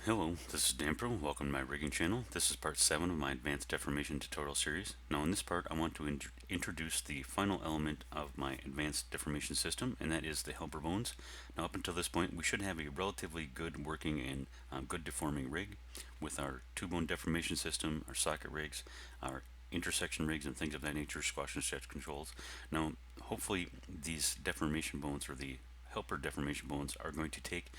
Hello, this is Danpro. Welcome to my rigging channel. This is part 7 of my advanced deformation tutorial series. Now in this part I want to introduce the final element of my advanced deformation system, and that is the helper bones. Now up until this point we should have a relatively good working and good deforming rig with our two bone deformation system, our socket rigs, our intersection rigs and things of that nature, squash and stretch controls. Now hopefully these deformation bones, or the helper deformation bones, are going to take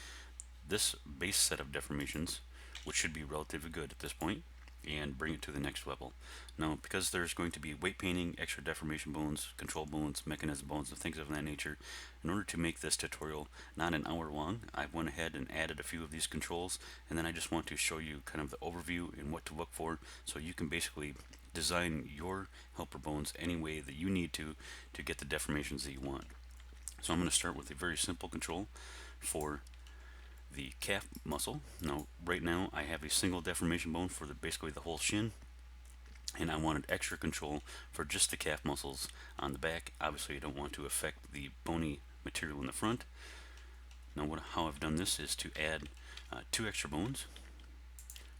this base set of deformations, which should be relatively good at this point, and bring it to the next level. Now, because there's going to be weight painting, extra deformation bones, control bones, mechanism bones, and things of that nature, in order to make this tutorial not an hour long, I went ahead and added a few of these controls, and then I just want to show you kind of the overview and what to look for, so you can basically design your helper bones any way that you need to get the deformations that you want. So I'm going to start with a very simple control for the calf muscle. Now, right now I have a single deformation bone for basically the whole shin, and I wanted extra control for just the calf muscles on the back. Obviously, you don't want to affect the bony material in the front. Now, how I've done this is to add two extra bones.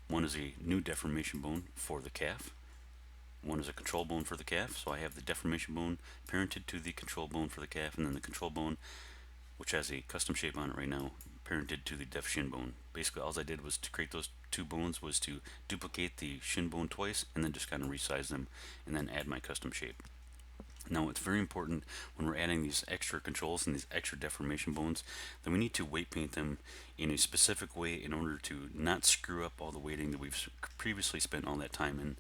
One is a new deformation bone for the calf. One is a control bone for the calf, so I have the deformation bone parented to the control bone for the calf, and then the control bone, which has a custom shape on it right now, parented to the def shin bone. Basically, all I did was to create those two bones was to duplicate the shin bone twice and then just kind of resize them and then add my custom shape. Now, it's very important when we're adding these extra controls and these extra deformation bones that we need to weight paint them in a specific way in order to not screw up all the weighting that we've previously spent all that time in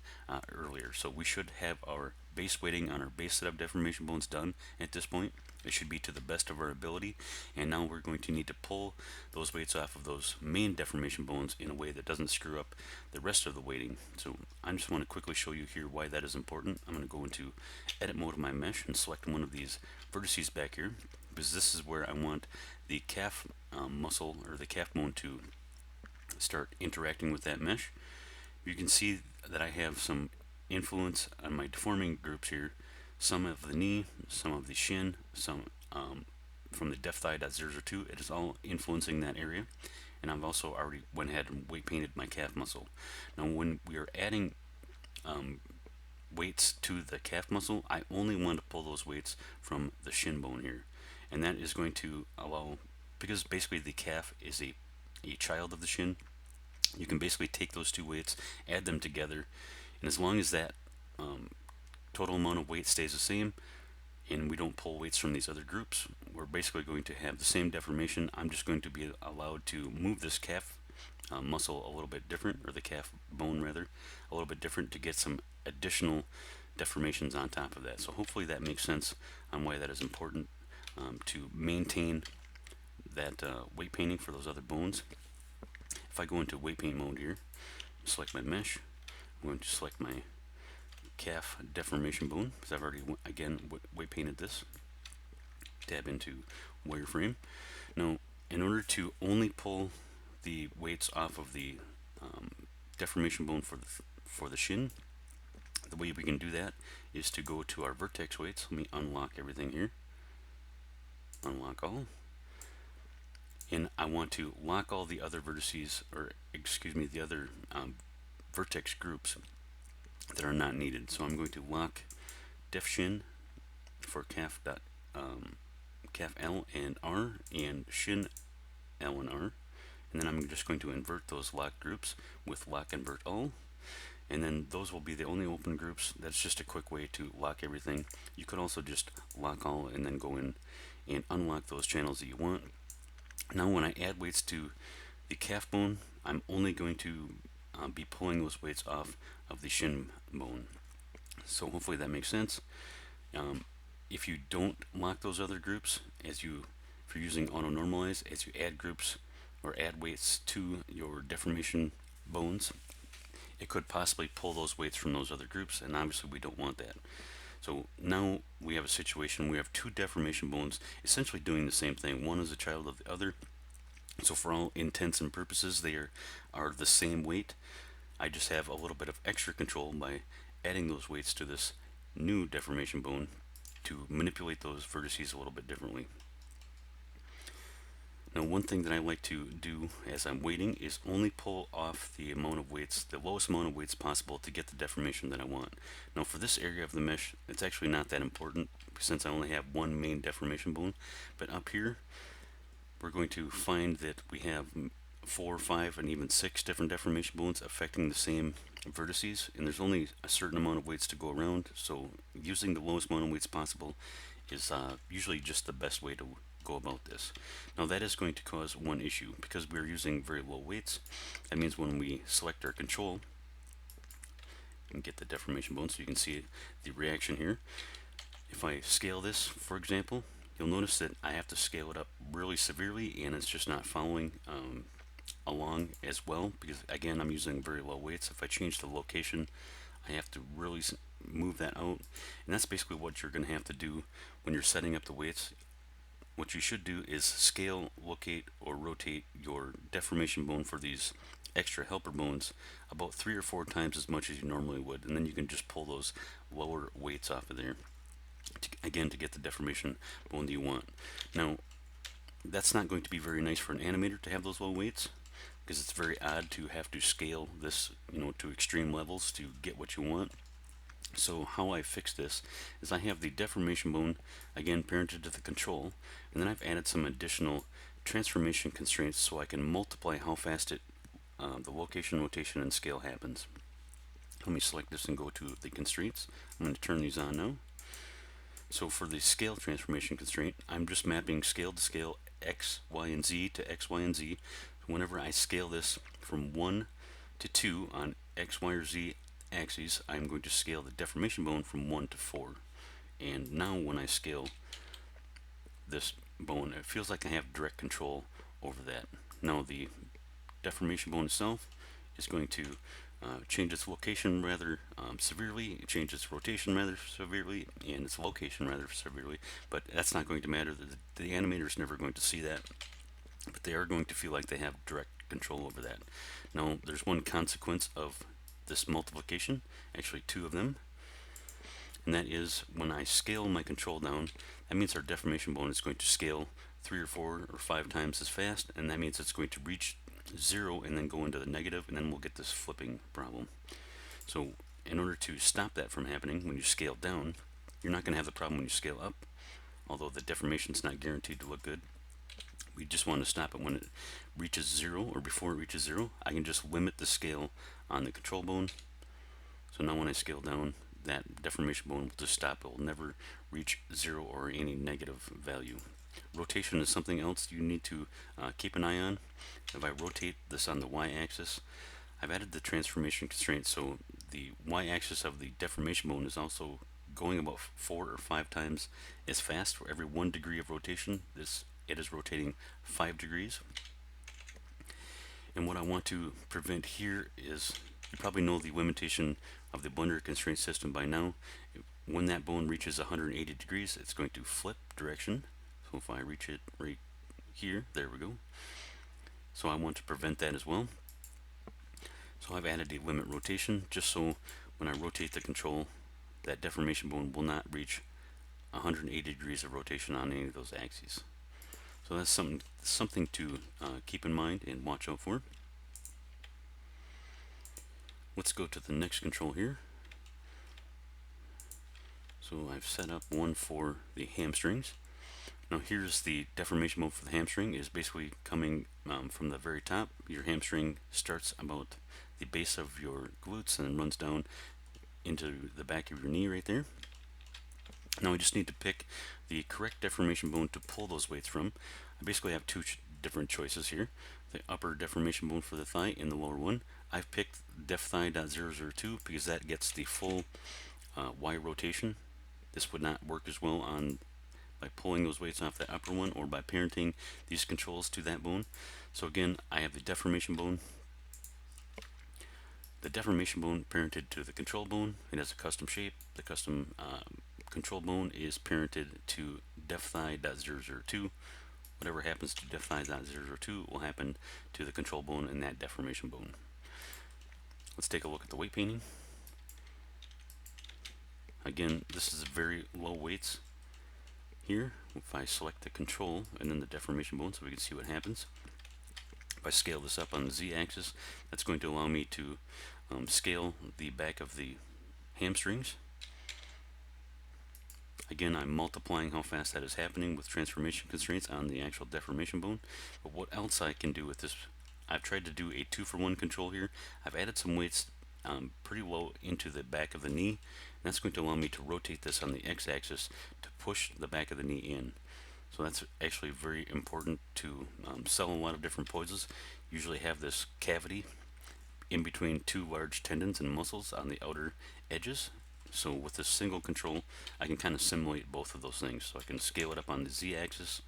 earlier. So we should have our base weighting on our base set of deformation bones done at this point. It should be to the best of our ability, and now we're going to need to pull those weights off of those main deformation bones in a way that doesn't screw up the rest of the weighting. So I just want to quickly show you here why that is important. I'm going to go into edit mode of my mesh and select one of these vertices back here, because this is where I want the calf muscle, or the calf bone, to start interacting with that mesh. You can see that I have some influence on my deforming groups here. Some of the knee, some of the shin, some from the def thigh.002. It is all influencing that area. And I've also already went ahead and weight painted my calf muscle. Now when we are adding weights to the calf muscle, I only want to pull those weights from the shin bone here. And that is going to allow, because basically the calf is a child of the shin, you can basically take those two weights, add them together, and as long as that total amount of weight stays the same and we don't pull weights from these other groups, we're basically going to have the same deformation. I'm just going to be allowed to move this calf muscle a little bit different, or the calf bone rather, a little bit different, to get some additional deformations on top of that. So hopefully that makes sense on why that is important, to maintain that weight painting for those other bones. If I go into weight paint mode here, select my mesh, I'm going to select my calf deformation bone, because I've already again weight painted this. Tab into wireframe. Now, in order to only pull the weights off of the deformation bone for the shin, the way we can do that is to go to our vertex weights. Let me unlock everything here. Unlock all. And I want to lock all the other vertices, or excuse me, the other vertex groups that are not needed. So I'm going to lock def shin for calf L and R, and shin L and R, and then I'm just going to invert those lock groups with lock invert all, and then those will be the only open groups. That's just a quick way to lock everything. You could also just lock all and then go in and unlock those channels that you want. Now when I add weights to the calf bone, I'm only going to be pulling those weights off of the shin bone. So hopefully that makes sense. If you don't lock those other groups, if you're using auto normalize, as you add groups or add weights to your deformation bones, it could possibly pull those weights from those other groups, and obviously we don't want that. So now we have a situation, we have two deformation bones essentially doing the same thing. One is a child of the other. So for all intents and purposes, they are the same weight. I just have a little bit of extra control by adding those weights to this new deformation bone to manipulate those vertices a little bit differently. Now, one thing that I like to do as I'm weighting is only pull off the amount of weights, the lowest amount of weights possible to get the deformation that I want. Now, for this area of the mesh, it's actually not that important since I only have one main deformation bone. But up here, we're going to find that we have 4, 5, and even 6 different deformation bones affecting the same vertices, and there's only a certain amount of weights to go around, so using the lowest amount of weights possible is usually just the best way to go about this. Now that is going to cause one issue because we're using very low weights. That means when we select our control and get the deformation bone, so you can see the reaction here. If I scale this, for example, you'll notice that I have to scale it up really severely, and it's just not following along as well because, again, I'm using very low weights. If I change the location, I have to really move that out, and that's basically what you're going to have to do when you're setting up the weights. What you should do is scale, locate, or rotate your deformation bone for these extra helper bones about 3 or 4 times as much as you normally would, and then you can just pull those lower weights off of there again to get the deformation bone that you want. Now, that's not going to be very nice for an animator to have those low weights because it's very odd to have to scale this, to extreme levels to get what you want. So how I fix this is I have the deformation bone again parented to the control, and then I've added some additional transformation constraints so I can multiply how fast the location, rotation, and scale happens. Let me select this and go to the constraints. I'm going to turn these on now. So for the scale transformation constraint, I'm just mapping scale to scale x, y, and z to x, y, and z. Whenever I scale this from 1 to 2 on x, y, or z axes, I'm going to scale the deformation bone from 1 to 4. And now when I scale this bone, it feels like I have direct control over that. Now the deformation bone itself is going to change its location rather severely, change its rotation rather severely, and its location rather severely, but that's not going to matter. The animator is never going to see that, but they are going to feel like they have direct control over that. Now, there's one consequence of this multiplication, actually 2 of them, and that is when I scale my control down, that means our deformation bone is going to scale 3 or 4 or 5 times as fast, and that means it's going to reach 0 and then go into the negative, and then we'll get this flipping problem. So in order to stop that from happening when you scale down, you're not going to have the problem when you scale up, although the deformation is not guaranteed to look good. We just want to stop it when it reaches 0 or before it reaches 0. I can just limit the scale on the control bone. So now when I scale down, that deformation bone will just stop. It will never reach 0 or any negative value. Rotation is something else you need to keep an eye on. If I rotate this on the y-axis, I've added the transformation constraint, so the y-axis of the deformation bone is also going about 4 or 5 times as fast. For every 1 degree of rotation, it is rotating 5 degrees. And what I want to prevent here is, you probably know the limitation of the blender constraint system by now. When that bone reaches 180 degrees, it's going to flip direction. So if I reach it right here, there we go. So I want to prevent that as well. So I've added a limit rotation just so when I rotate the control, that deformation bone will not reach 180 degrees of rotation on any of those axes. So that's something to keep in mind and watch out for. Let's go to the next control here. So I've set up one for the hamstrings. Now here's the deformation mode for the hamstring. Is basically coming from the very top. Your hamstring starts about the base of your glutes and then runs down into the back of your knee right there. Now I just need to pick the correct deformation bone to pull those weights from. I basically have 2 different choices here. The upper deformation bone for the thigh and the lower one. I've picked def thigh.002 because that gets the full Y rotation. This would not work as well by pulling those weights off the upper one or by parenting these controls to that bone. So again, I have the deformation bone. The deformation bone parented to the control bone. It has a custom shape. The custom control bone is parented to def thigh.002. Whatever happens to def thigh.002 will happen to the control bone and that deformation bone. Let's take a look at the weight painting. Again, this is very low weights here, if I select the control and then the deformation bone so we can see what happens, if I scale this up on the z-axis, that's going to allow me to scale the back of the hamstrings. Again, I'm multiplying how fast that is happening with transformation constraints on the actual deformation bone. But what else I can do with this, I've tried to do a 2-for-1 control here. I've added some weights pretty low into the back of the knee, and that's going to allow me to rotate this on the x-axis to push the back of the knee in. So that's actually very important to sell a lot of different poses. Usually have this cavity in between two large tendons and muscles on the outer edges. So with this single control, I can kind of simulate both of those things. So I can scale it up on the z-axis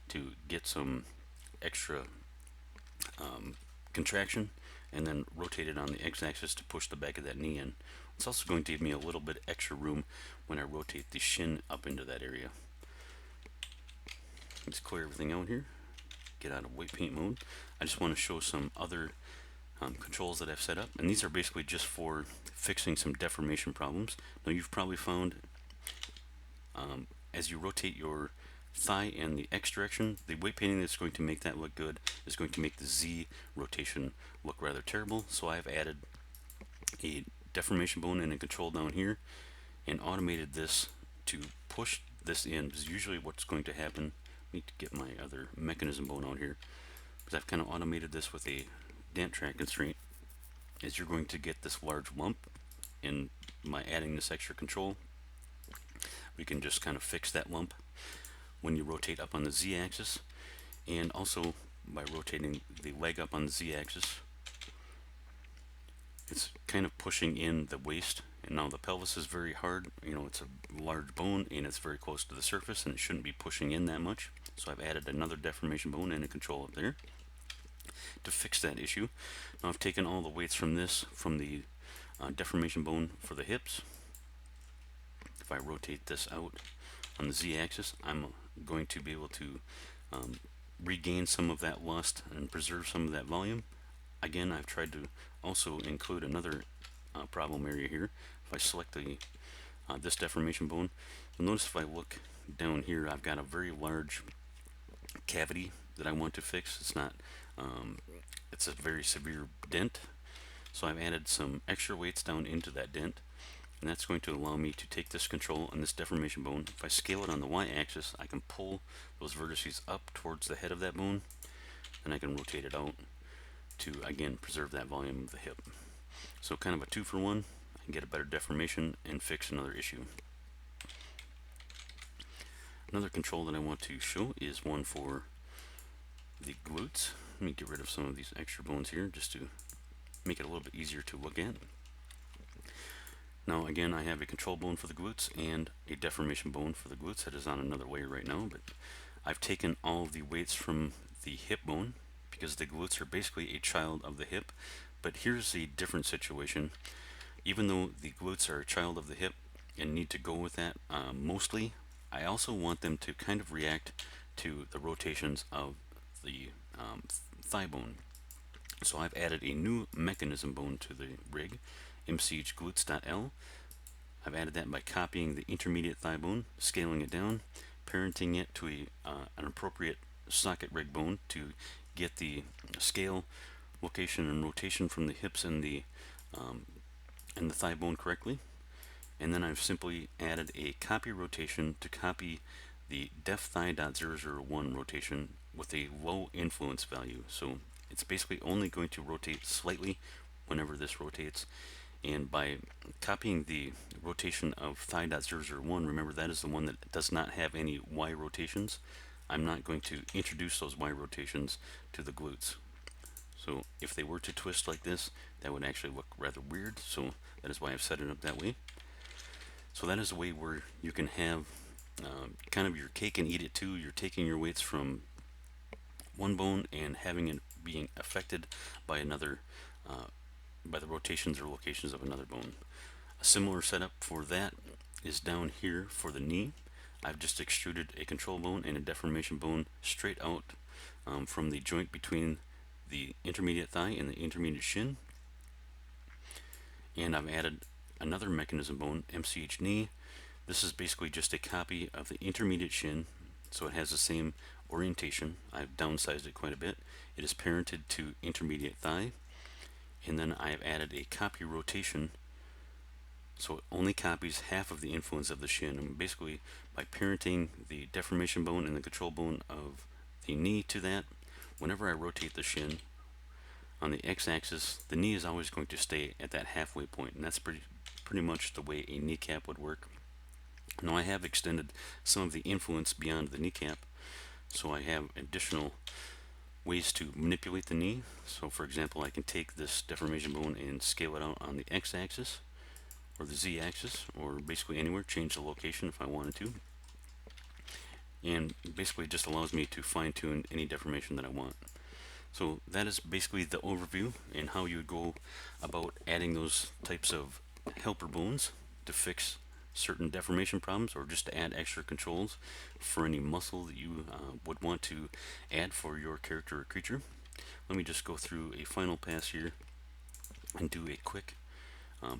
to get some extra contraction, and then rotate it on the x-axis to push the back of that knee in. It's also going to give me a little bit extra room when I rotate the shin up into that area. Let's clear everything out here, get out of weight paint mode. I just want to show some other controls that I've set up, and these are basically just for fixing some deformation problems. Now you've probably found as you rotate your thigh in the X direction, the weight painting that's going to make that look good is going to make the Z rotation look rather terrible. So I've added a deformation bone and a control down here and automated this to push this in, because usually what's going to happen, I need to get my other mechanism bone out here, because I've kind of automated this with a dent track constraint, is you're going to get this large lump, and by adding this extra control we can just kind of fix that lump when you rotate up on the z-axis, and also by rotating the leg up on the z-axis it's kind of pushing in the waist. And now the pelvis is very hard, it's a large bone and it's very close to the surface and it shouldn't be pushing in that much. So I've added another deformation bone and a control up there to fix that issue. Now I've taken all the weights from the deformation bone for the hips. If I rotate this out on the z-axis, I'm going to be able to regain some of that lust and preserve some of that volume. Again, I've tried to also include another problem area here. If I select this deformation bone, you'll notice if I look down here, I've got a very large cavity that I want to fix. It's not, it's a very severe dent. So I've added some extra weights down into that dent, and that's going to allow me to take this control on this deformation bone. If I scale it on the y-axis, I can pull those vertices up towards the head of that bone, and I can rotate it out to again preserve that volume of the hip. So kind of a 2-for-1. I can get a better deformation and fix another issue. Another control that I want to show is one for the glutes. Let me get rid of some of these extra bones here just to make it a little bit easier to look at. Now again, I have a control bone for the glutes and a deformation bone for the glutes that is on another layer right now, but I've taken all of the weights from the hip bone because the glutes are basically a child of the hip. But here's a different situation. Even though the glutes are a child of the hip and need to go with that mostly, I also want them to kind of react to the rotations of the thigh bone. So I've added a new mechanism bone to the rig, MCH glutes.L. I've added that by copying the intermediate thigh bone, scaling it down, parenting it to an appropriate socket rig bone to get the scale, location, and rotation from the hips and the thigh bone correctly. And then I've simply added a copy rotation to copy the def thigh.001 rotation with a low influence value. So it's basically only going to rotate slightly whenever this rotates. And by copying the rotation of thigh.001, remember that is the one that does not have any Y rotations. I'm not going to introduce those Y rotations to the glutes. So if they were to twist like this, that would actually look rather weird. So that is why I've set it up that way. So that is a way where you can have kind of your cake and eat it too. You're taking your weights from one bone and having it being affected by another, by the rotations or locations of another bone. A similar setup for that is down here for the knee. I've just extruded a control bone and a deformation bone straight out from the joint between the intermediate thigh and the intermediate shin. And I've added another mechanism bone, MCH knee, This is basically just a copy of the intermediate shin, so it has the same orientation. I've downsized it quite a bit. It is parented to intermediate thigh, and then I have added a copy rotation, so it only copies half of the influence of the shin. And basically, by parenting the deformation bone and the control bone of the knee to that, whenever I rotate the shin on the x-axis, the knee is always going to stay at that halfway point, and that's pretty much the way a kneecap would work. Now I have extended some of the influence beyond the kneecap, so I have additional ways to manipulate the knee. So for example, I can take this deformation bone and scale it out on the x-axis or the z-axis, or basically anywhere, change the location if I wanted to. And basically it just allows me to fine-tune any deformation that I want. So that is basically the overview and how you would go about adding those types of helper bones to fix certain deformation problems, or just to add extra controls for any muscle that you would want to add for your character or creature. Let me just go through a final pass here and do a quick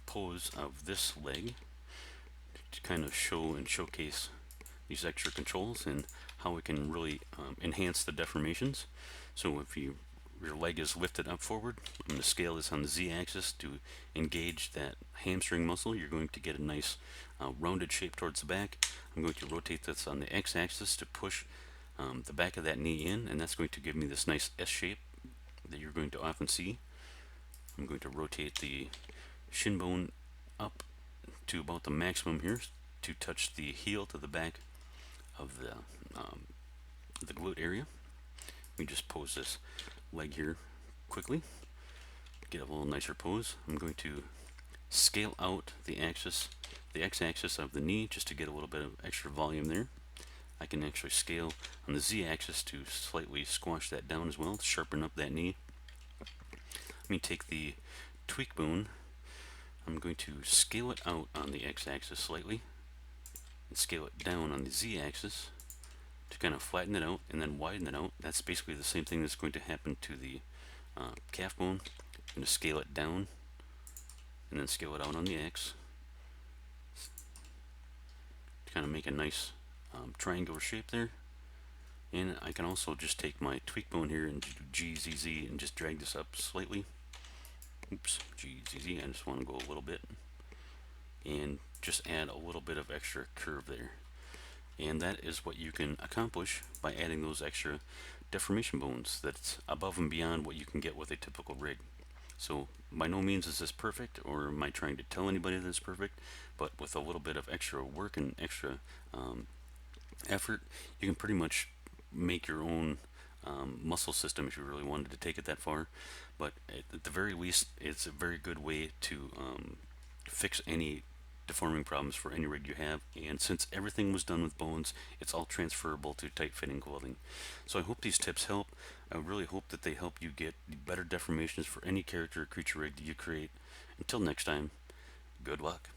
pose of this leg to kind of show and showcase these extra controls and how it can really enhance the deformations. So if your leg is lifted up forward and the scale is on the z-axis to engage that hamstring muscle, you're going to get a nice rounded shape towards the back. I'm going to rotate this on the x-axis to push the back of that knee in, and that's going to give me this nice S shape that you're going to often see. I'm going to rotate the shin bone up to about the maximum here to touch the heel to the back of the glute area. Let me just pose this leg here quickly, get a little nicer pose. I'm going to scale out the x-axis of the knee just to get a little bit of extra volume there. I can actually scale on the z-axis to slightly squash that down as well, to sharpen up that knee. Let me take the tweak bone. I'm going to scale it out on the x-axis slightly and scale it down on the z-axis to kind of flatten it out and then widen it out. That's basically the same thing that's going to happen to the calf bone. I'm going to scale it down and then scale it out on the X to kind of make a nice triangular shape there. And I can also just take my tweak bone here and do GZZ and just drag this up slightly. Oops, GZZ, I just want to go a little bit and just add a little bit of extra curve there. And that is what you can accomplish by adding those extra deformation bones. That's above and beyond what you can get with a typical rig. So by no means is this perfect, or am I trying to tell anybody that it's perfect, but with a little bit of extra work and extra effort, you can pretty much make your own muscle system if you really wanted to take it that far. But at the very least, it's a very good way to fix any deforming problems for any rig you have. And since everything was done with bones, it's all transferable to tight-fitting clothing. So I hope these tips help. I really hope that they help you get better deformations for any character or creature rig that you create. Until next time, good luck.